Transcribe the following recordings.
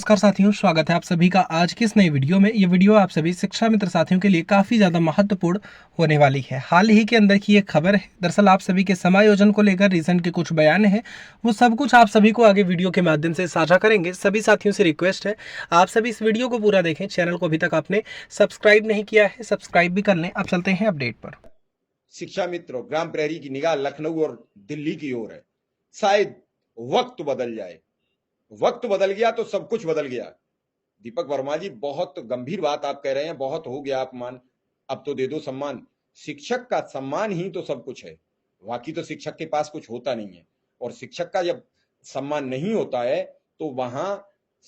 नमस्कार साथियों, स्वागत है आप सभी का आज की इस नई वीडियो में। ये वीडियो आप सभी शिक्षा मित्र साथियों के लिए काफ़ी ज़्यादा महत्वपूर्ण होने वाली है। हाल ही के अंदर की एक खबर है, दरअसल आप सभी के समायोजन को लेकर रीसेंट के कुछ बयान हैं, वो सब कुछ आप सभी को आगे वीडियो के माध्यम से साझा करेंगे। सभी साथियों से रिक्वेस्ट है, आप सभी इस वीडियो को पूरा देखें। चैनल को अभी तक आपने सब्सक्राइब नहीं किया है, सब्सक्राइब भी कर लें। अब चलते हैं अपडेट पर। शिक्षा मित्र ग्राम प्रहरी की निगाह लखनऊ और दिल्ली की ओर है। शायद वक्त बदल जाए। वक्त बदल गया तो सब कुछ बदल गया। दीपक वर्मा जी, बहुत गंभीर बात आप कह रहे हैं। बहुत हो गया अपमान, अब तो दे दो सम्मान। शिक्षक का सम्मान ही तो सब कुछ है। बाकी तो शिक्षक के पास कुछ होता नहीं है, और शिक्षक का जब सम्मान नहीं होता है तो वहां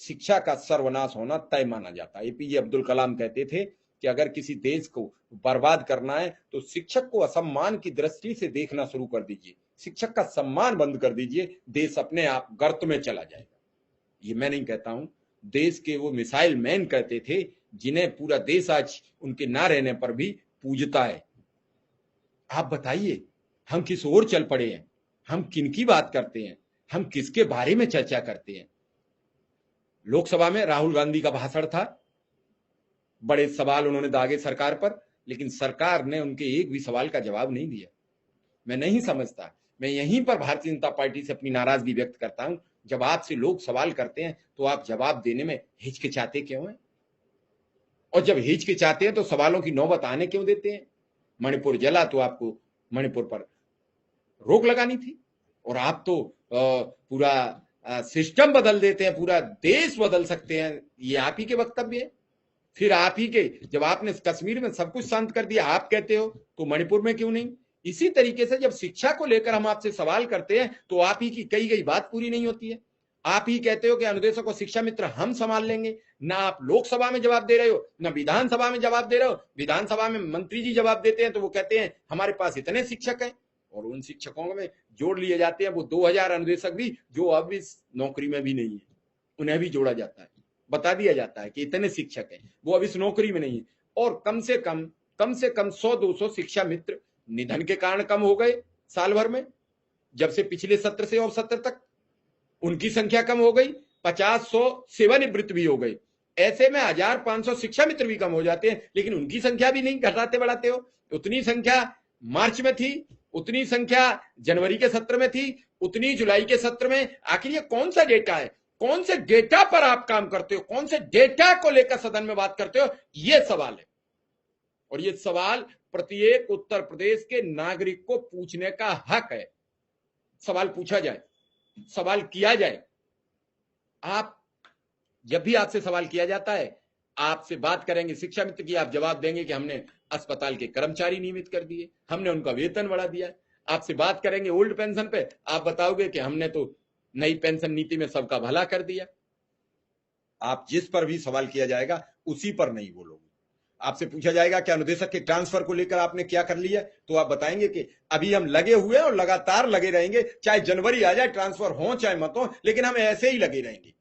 शिक्षा का सर्वनाश होना तय माना जाता है। एपीजे अब्दुल कलाम कहते थे कि अगर किसी देश को बर्बाद करना है तो शिक्षक को असम्मान की दृष्टि से देखना शुरू कर दीजिए, शिक्षक का सम्मान बंद कर दीजिए, देश अपने आप गर्त में चला जाएगा। ये मैं नहीं कहता हूं, देश के वो मिसाइल मैन कहते थे, जिन्हें पूरा देश आज उनके ना रहने पर भी पूजता है। आप बताइए, हम किस ओर चल पड़े हैं? हम किनकी बात करते हैं? हम किसके बारे में चर्चा करते हैं? लोकसभा में राहुल गांधी का भाषण था, बड़े सवाल उन्होंने दागे सरकार पर, लेकिन सरकार ने उनके एक भी सवाल का जवाब नहीं दिया। मैं नहीं समझता। मैं यहीं पर भारतीय जनता पार्टी से अपनी नाराजगी व्यक्त करता हूं। जब आपसे लोग सवाल करते हैं तो आप जवाब देने में हिचकिचाते क्यों हैं? और जब हिचकिचाते हैं तो सवालों की नौबत आने क्यों देते हैं? मणिपुर जला तो आपको मणिपुर पर रोक लगानी थी, और आप तो पूरा सिस्टम बदल देते हैं, पूरा देश बदल सकते हैं। ये आप ही के वक्तव्य है। फिर आप ही के, जब आपने कश्मीर में सब कुछ शांत कर दिया, आप कहते हो, तो मणिपुर में क्यों नहीं? इसी तरीके से जब शिक्षा को लेकर हम आपसे सवाल करते हैं तो आप ही की कही गई बात पूरी नहीं होती है। आप ही कहते हो कि अनुदेशक और शिक्षा मित्र हम संभाल लेंगे। ना आप लोकसभा में जवाब दे रहे हो, ना विधानसभा में जवाब दे रहे हो। विधानसभा में मंत्री जी जवाब देते हैं तो वो कहते हैं हमारे पास इतने शिक्षक हैं, और उन शिक्षकों में जोड़ लिए जाते हैं वो 2000 अनुदेशक भी, जो अब इस नौकरी में भी नहीं है, उन्हें भी जोड़ा जाता है। बता दिया जाता है कि इतने शिक्षक हैं, वो अब इस नौकरी में नहीं है। और कम से कम 100-200 शिक्षा मित्र निधन के कारण कम हो गए साल भर में, जब से पिछले सत्र से और सत्र तक उनकी संख्या कम हो गई। 50-100 सेवानिवृत्त भी हो गए। ऐसे में 1500 शिक्षा मित्र भी कम हो जाते हैं, लेकिन उनकी संख्या भी नहीं घटाते बढ़ाते हो। उतनी संख्या मार्च में थी, उतनी संख्या जनवरी के सत्र में थी, उतनी जुलाई के सत्र में। आखिर ये कौन सा डेटा है? कौन से डेटा पर आप काम करते हो? कौन से डेटा को लेकर सदन में बात करते हो? ये सवाल है, और ये सवाल प्रत्येक उत्तर प्रदेश के नागरिक को पूछने का हक है। सवाल पूछा जाए, सवाल किया जाए। आप, जब भी आपसे सवाल किया जाता है, आपसे बात करेंगे शिक्षा मित्र की, आप जवाब देंगे कि हमने अस्पताल के कर्मचारी नियमित कर दिए, हमने उनका वेतन बढ़ा दिया। आपसे बात करेंगे ओल्ड पेंशन पे, आप बताओगे कि हमने तो नई पेंशन नीति में सबका भला कर दिया। आप जिस पर भी सवाल किया जाएगा उसी पर नहीं बोलोगे। आपसे पूछा जाएगा कि अनुदेशक के ट्रांसफर को लेकर आपने क्या कर लिया, तो आप बताएंगे कि अभी हम लगे हुए हैं और लगातार लगे रहेंगे, चाहे जनवरी आ जाए, ट्रांसफर हो चाहे मत हो, लेकिन हम ऐसे ही लगे रहेंगे।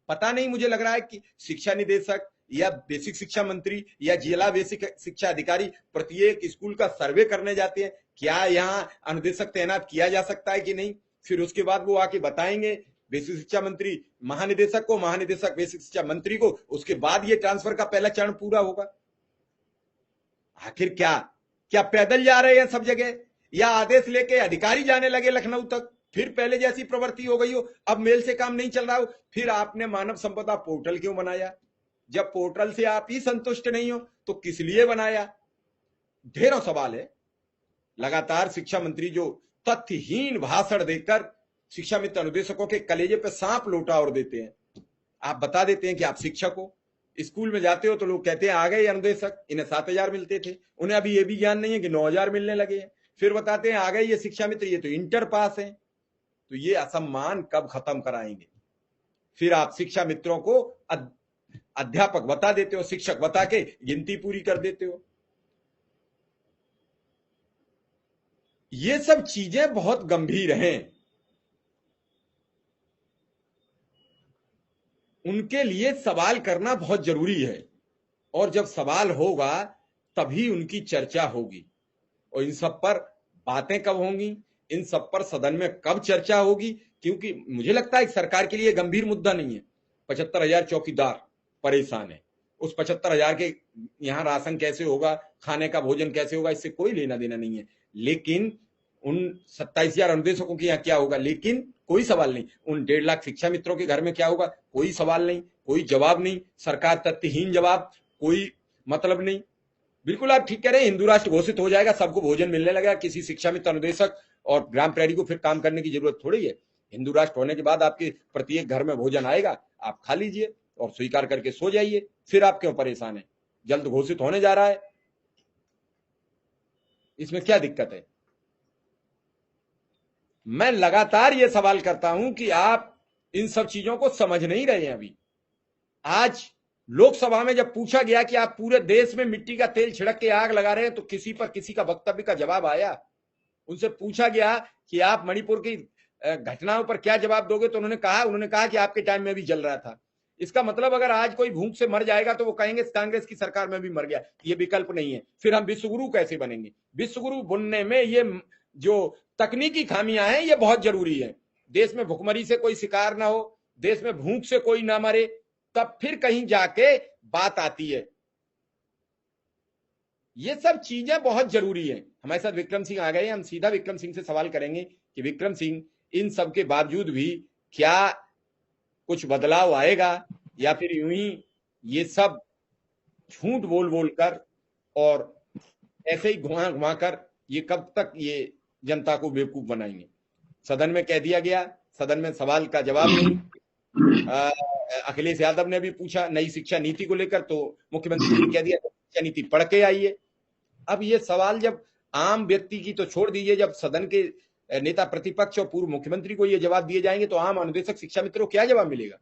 पता नहीं, मुझे लग रहा है कि शिक्षा निदेशक या बेसिक शिक्षा मंत्री या जिला बेसिक शिक्षा अधिकारी प्रत्येक स्कूल का सर्वे करने जाते हैं, क्या यहाँ अनुदेशक तैनात किया जा सकता है कि नहीं। फिर उसके बाद वो आके बताएंगे बेसिक शिक्षा मंत्री महानिदेशक को, महानिदेशक बेसिक शिक्षा मंत्री को, उसके बाद ये ट्रांसफर का पहला चरण पूरा होगा। आखिर क्या क्या पैदल जा रहे हैं सब जगह, या आदेश लेके अधिकारी जाने लगे लखनऊ तक? फिर पहले जैसी प्रवृत्ति हो गई हो, अब मेल से काम नहीं चल रहा हो। फिर आपने मानव संपदा पोर्टल क्यों बनाया? जब पोर्टल से आप ही संतुष्ट नहीं हो तो किस लिए बनाया? ढेरों सवाल है। लगातार शिक्षा मंत्री जो तथ्यहीन भाषण देकर शिक्षा मित्र अनुदेशकों के कलेजे पे सांप लोटा और देते हैं। आप बता देते हैं कि आप शिक्षक हो, स्कूल में जाते हो तो लोग कहते हैं आ गए अनुदेशक, इन्हें 7000 मिलते थे, उन्हें अभी ये भी ज्ञान नहीं है कि 9000 मिलने लगे हैं। फिर बताते हैं आ गए ये शिक्षा मित्र, ये तो इंटर पास हैं। तो ये असम्मान कब खत्म कराएंगे? फिर आप शिक्षा मित्रों को अध्यापक बता देते हो, शिक्षक बता के गिनती पूरी कर देते हो। ये सब चीजें बहुत गंभीर हैं, उनके लिए सवाल करना बहुत जरूरी है। और जब सवाल होगा तभी उनकी चर्चा होगी, और इन सब पर बातें कब होंगी, इन सब पर सदन में कब चर्चा होगी? क्योंकि मुझे लगता है कि सरकार के लिए गंभीर मुद्दा नहीं है, 75,000 चौकीदार परेशान है। उस 75,000 के यहाँ राशन कैसे होगा, खाने का भोजन कैसे होगा, इससे कोई लेना देना नहीं है। लेकिन उन 27,000 अनुदेशकों के यहाँ क्या होगा, लेकिन कोई सवाल नहीं। उन 1.5 लाख शिक्षा मित्रों के घर में क्या होगा, कोई सवाल नहीं, कोई जवाब नहीं। सरकार तथ्यहीन जवाब, कोई मतलब नहीं। बिल्कुल आप ठीक कह रहे हैं, हिंदू राष्ट्र घोषित हो जाएगा, सबको भोजन मिलने लगेगा, किसी शिक्षा मित्र अनुदेशक और ग्राम प्रहरी को फिर काम करने की जरूरत थोड़ी है। हिंदू राष्ट्र होने के बाद आपके प्रत्येक घर में भोजन आएगा, आप खा लीजिए और स्वीकार करके सो जाइए। फिर आप क्यों परेशान हैं? जल्द घोषित होने जा रहा है, इसमें क्या दिक्कत है? मैं लगातार यह सवाल करता हूं कि आप इन सब चीजों को समझ नहीं रहे हैं। अभी आज लोकसभा में जब पूछा गया कि आप पूरे देश में मिट्टी का तेल छिड़क के आग लगा रहे हैं, तो किसी पर किसी का वक्तव्य का जवाब आया? उनसे पूछा गया कि आप मणिपुर की घटनाओं पर क्या जवाब दोगे, तो उन्होंने कहा कि आपके टाइम में भी जल रहा था। इसका मतलब अगर आज कोई भूख से मर जाएगा तो वो कहेंगे कांग्रेस की सरकार में भी मर गया। ये विकल्प नहीं है। फिर हम विश्वगुरु कैसे बनेंगे? विश्वगुरु बनने में ये जो तकनीकी खामियां हैं ये बहुत जरूरी है। देश में भुखमरी से कोई शिकार ना हो, देश में भूख से कोई ना मरे, तब फिर कहीं जाके बात आती है। ये सब चीजें बहुत जरूरी है। हमारे साथ विक्रम सिंह आ गए, हम सीधा विक्रम सिंह से सवाल करेंगे कि विक्रम सिंह, इन सब के बावजूद भी क्या कुछ बदलाव आएगा, या फिर यूं ही ये सब झूठ बोल बोल कर और ऐसे ही घुमा घुमा कर ये कब तक ये जनता को बेवकूफ बनाएंगे? सदन में कह दिया गया, सदन में सवाल का जवाब नहीं। अखिलेश यादव ने भी पूछा नई शिक्षा नीति को लेकर, तो मुख्यमंत्री ने कह दिया शिक्षा नीति पढ़ के आइए। अब ये सवाल जब आम व्यक्ति की तो छोड़ दीजिए, जब सदन के नेता प्रतिपक्ष और पूर्व मुख्यमंत्री को ये जवाब दिए जाएंगे तो आम अनुदेशक शिक्षा मित्रों को क्या जवाब मिलेगा?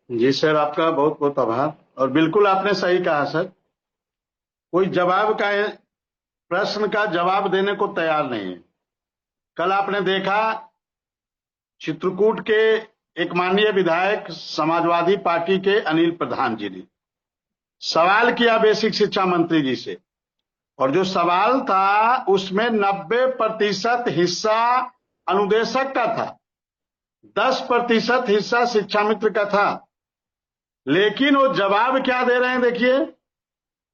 जी सर, आपका बहुत बहुत आभार। और बिल्कुल आपने सही कहा सर, कोई जवाब का प्रश्न का जवाब देने को तैयार नहीं है। कल आपने देखा चित्रकूट के एक माननीय विधायक समाजवादी पार्टी के अनिल प्रधान जी ने सवाल किया बेसिक शिक्षा मंत्री जी से, और जो सवाल था उसमें 90% हिस्सा अनुदेशक का था, 10% हिस्सा शिक्षा मित्र का था। लेकिन वो जवाब क्या दे रहे हैं देखिए,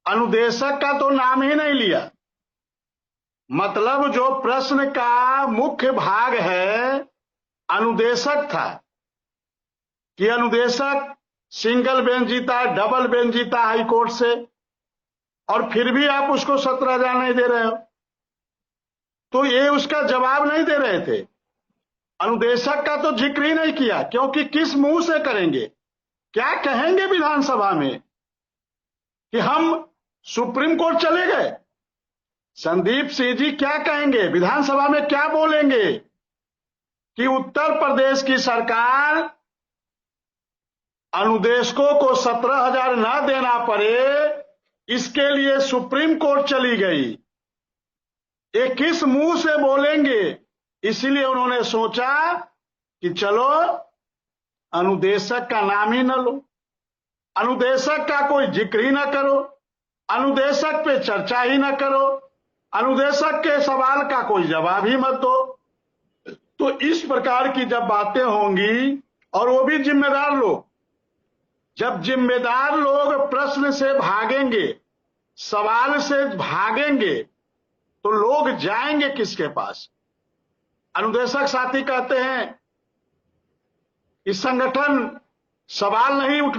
अनुदेशक का तो नाम ही नहीं लिया। मतलब जो प्रश्न का मुख्य भाग है अनुदेशक था, कि अनुदेशक सिंगल बेंच जीता, डबल बेंच जीता हाई कोर्ट से, और फिर भी आप उसको 17,000 नहीं दे रहे हो। तो ये उसका जवाब नहीं दे रहे थे। अनुदेशक का तो जिक्र ही नहीं किया, क्योंकि किस मुंह से करेंगे? क्या कहेंगे विधानसभा में कि हम सुप्रीम कोर्ट चले गए? संदीप सिंह जी क्या कहेंगे विधानसभा में? क्या बोलेंगे कि उत्तर प्रदेश की सरकार अनुदेशकों को 17,000 न देना पड़े, इसके लिए सुप्रीम कोर्ट चली गई। ये किस मुंह से बोलेंगे? इसीलिए उन्होंने सोचा कि चलो अनुदेशक का नाम ही न लो, अनुदेशक का कोई जिक्र ही न करो, अनुदेशक पे चर्चा ही न करो, अनुदेशक के सवाल का कोई जवाब ही मत दो। तो इस प्रकार की जब बातें होंगी, और वो भी जिम्मेदार लोग, जब जिम्मेदार लोग प्रश्न से भागेंगे, सवाल से भागेंगे, तो लोग जाएंगे किसके पास? अनुदेशक साथी कहते हैं इस संगठन सवाल नहीं उठ